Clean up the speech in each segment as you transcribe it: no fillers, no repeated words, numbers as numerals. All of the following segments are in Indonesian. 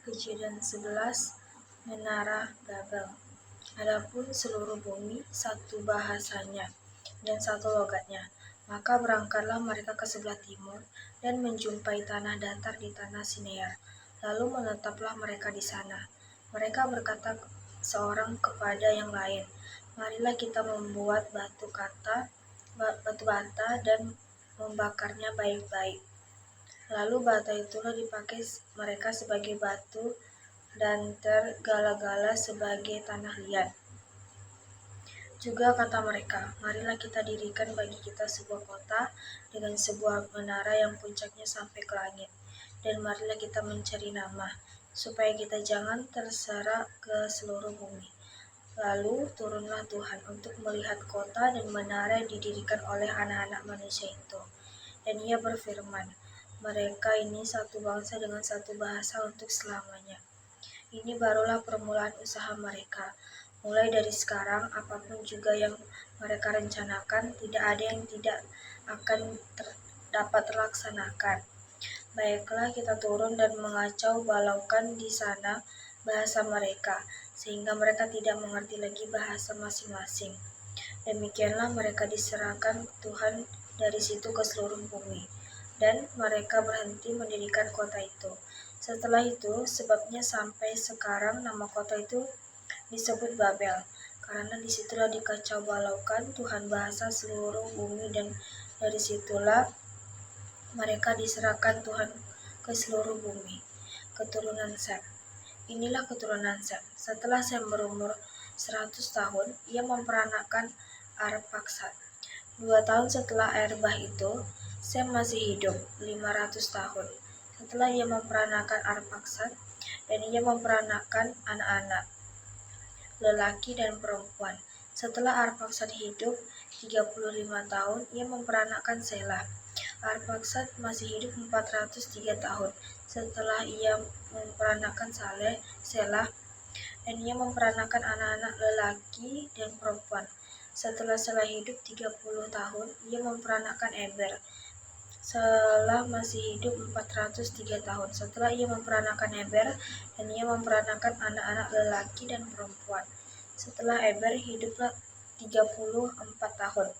Kejadian 11 Menara Babel. Adapun seluruh bumi satu bahasanya dan satu logatnya. Maka berangkatlah mereka ke sebelah timur dan menjumpai tanah datar di tanah Sinear. Lalu menetaplah mereka di sana. Mereka berkata seorang kepada yang lain, "Marilah kita membuat batu bata dan membakarnya baik-baik." Lalu bata itulah dipakai mereka sebagai batu dan tergala-gala sebagai tanah liat. Juga kata mereka, "Marilah kita dirikan bagi kita sebuah kota dengan sebuah menara yang puncaknya sampai ke langit. Dan marilah kita mencari nama, supaya kita jangan terserak ke seluruh bumi." Lalu turunlah Tuhan untuk melihat kota dan menara yang didirikan oleh anak-anak manusia itu. Dan ia berfirman, "Mereka ini satu bangsa dengan satu bahasa untuk selamanya." Ini barulah permulaan usaha mereka. Mulai dari sekarang, apapun juga yang mereka rencanakan, tidak ada yang tidak akan dapat terlaksanakan. Baiklah kita turun dan mengacau balaukan di sana bahasa mereka, sehingga mereka tidak mengerti lagi bahasa masing-masing. Demikianlah mereka diserahkan Tuhan dari situ ke seluruh bumi. Dan mereka berhenti mendirikan kota itu. Setelah itu, sebabnya sampai sekarang nama kota itu disebut Babel, karena disitulah dikacau balaukan Tuhan bahasa seluruh bumi, dan dari situlah mereka diserahkan Tuhan ke seluruh bumi. Keturunan Sem. Inilah keturunan Sem. Setelah Sem berumur 100 tahun, ia memperanakkan Arpaksad. 2 tahun setelah Erbah itu, Sem masih hidup 500 tahun. Setelah ia memperanakkan Arpaksad, dan ia memperanakkan anak-anak, lelaki dan perempuan. Setelah Arpaksad hidup 35 tahun, ia memperanakkan Selah. Arpaksad masih hidup 403 tahun. Setelah ia memperanakkan Selah, dan ia memperanakkan anak-anak lelaki dan perempuan. Setelah Selah hidup 30 tahun, ia memperanakkan Eber. Selah masih hidup 403 tahun. Setelah ia memperanakkan Eber, dan ia memperanakkan anak-anak lelaki dan perempuan. Setelah Eber hiduplah 34 tahun,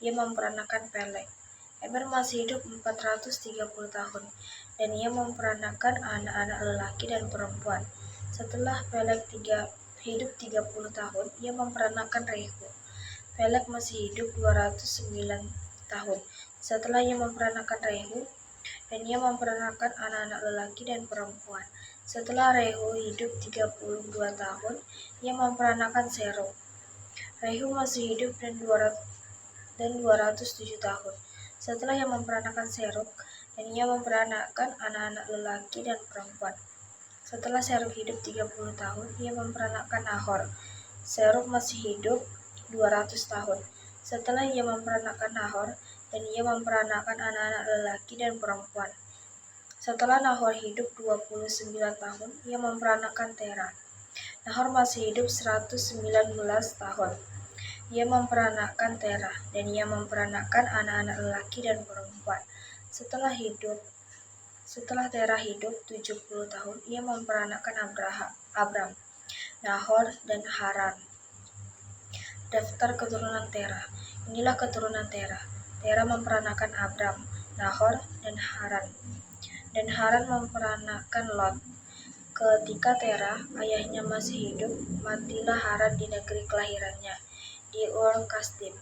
ia memperanakkan Peleg. Eber masih hidup 430 tahun, dan ia memperanakkan anak-anak lelaki dan perempuan. Setelah Peleg hidup 30 tahun, ia memperanakkan Rehu. Peleg masih hidup 209 tahun. Setelah ia memperanakkan Rehu, dan ia memperanakkan anak-anak lelaki dan perempuan. Setelah Rehu hidup 32 tahun, ia memperanakkan Serug. Rehu masih hidup dan 207 tahun. Setelah ia memperanakkan Serug, dan ia memperanakkan anak-anak lelaki dan perempuan. Setelah Serug hidup 30 tahun, ia memperanakkan Nahor. Serug masih hidup 200 tahun. Setelah ia memperanakkan Nahor, dan ia memperanakkan anak-anak lelaki dan perempuan. Setelah Nahor hidup 29 tahun, ia memperanakkan Tera. Nahor masih hidup 119 tahun. Ia memperanakkan Tera, dan ia memperanakkan anak-anak lelaki dan perempuan. Setelah Tera hidup 70 tahun, ia memperanakkan Abram, Nahor, dan Haran. Daftar keturunan Tera. Inilah keturunan Tera. Tera memperanakkan Abram, Nahor, dan Haran. Dan Haran memperanakkan Lot. Ketika Tera, ayahnya masih hidup, matilah Haran di negeri kelahirannya, di Ur Kasdim.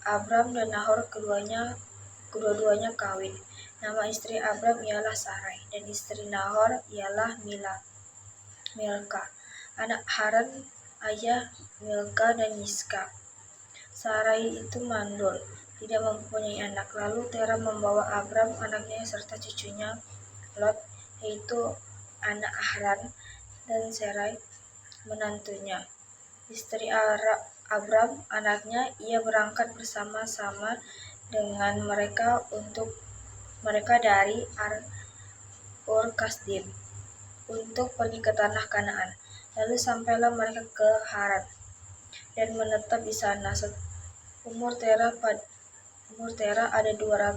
Abram dan Nahor kedua-duanya kawin. Nama istri Abram ialah Sarai, dan istri Nahor ialah Milka. Anak Haran, ayah Milka dan Yiska. Sarai itu mandul, tidak mempunyai anak. Lalu Tera membawa Abram anaknya serta cucunya Lot, yaitu anak Haran, dan Sarai menantunya, istri Abram anaknya. Ia berangkat bersama-sama dengan mereka dari Ur Kasdim untuk pergi ke tanah Kanaan. Lalu sampailah mereka ke Haran dan menetap di sana. Umur Tera ada 205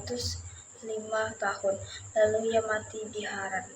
tahun, lalu ia mati di Haran.